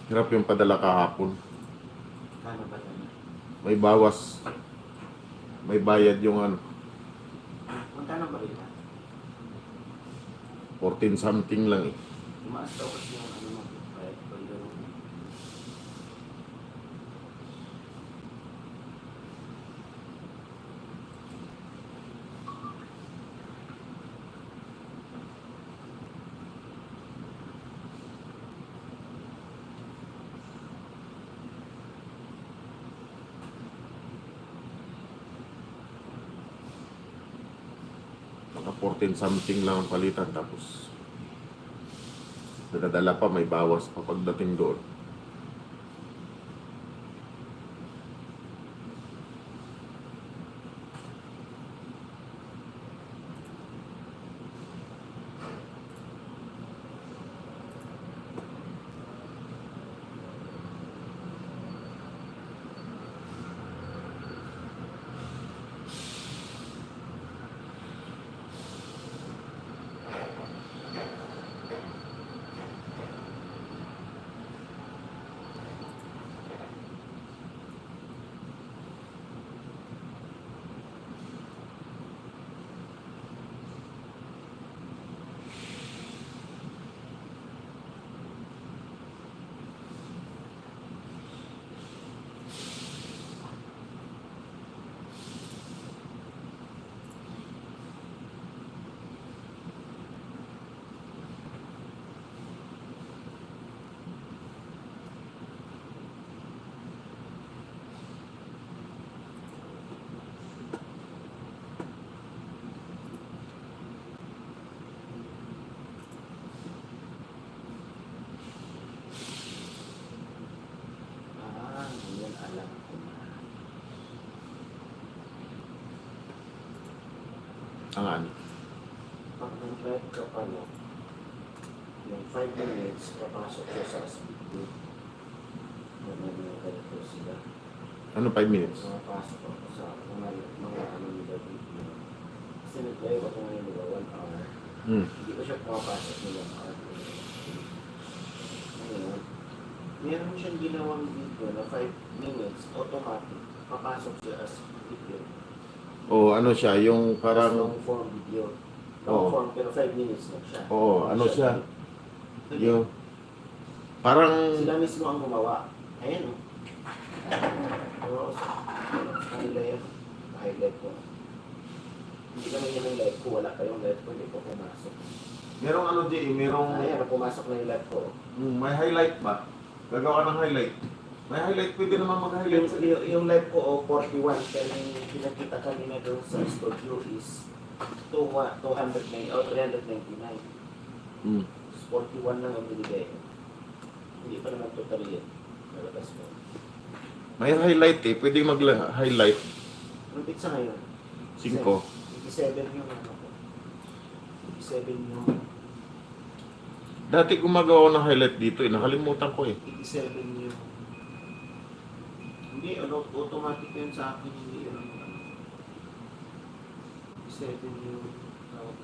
Hirap yung padala kahapon. Kano ba yan? May bawas. May bayad yung ano, Magkano ba rin? 14 something lang eh. Tumaas daw kasi yung ano mo. Kahit pa yun. Naka 14 something lang ang palitan, tapos nadadala pa, may bawas pa pagdating doon. Yan alam ko na. Ang ano? Pag nag-live ka pa, no, yung 5 minutes, papasok ko sa hospital. Ganito sila. Ano 5 minutes? Papasok ako sa mga ano nila dito. Kasi nag-live ako ngayon nila 1 hour. Hindi ko siya papasok nila 1 hour. Ngayon, meron siyang ginawang video na 5 minutes, automatic, papasok siya as video. O ano siya, yung parang... Long form video. Long form, pero 5 minutes lang siya. Oo, ano siya? Yung... Parang... Sila mismo ang gumawa. Ayan o. Pero, kanila yan. Highlight ko. Hindi kami yan ang live ko. Wala kayong live ko. Hindi ko pumasok. Merong ano di, merong... Ayan, pumasok na yung live ko. May highlight ba? Gagawa ka ng highlight. May highlight, pwede naman mag-highlight. Yung live ko, 41. Pero yung pinakita kanina doon sa studio is 299 o 399. 41 lang ang binigay. Hindi pa naman totally yan. Nalabas mo. May highlight eh, pwede mag-highlight. Anong pizza ngayon? 5. 87 yung ano ko. 87 yung... Dati gumagawa ko ng highlight dito eh, nakalimutan ko eh. 87 yung... Hindi, ano, automatic yun sa akin. Hindi yun ang ano. 87 yung... Tawag.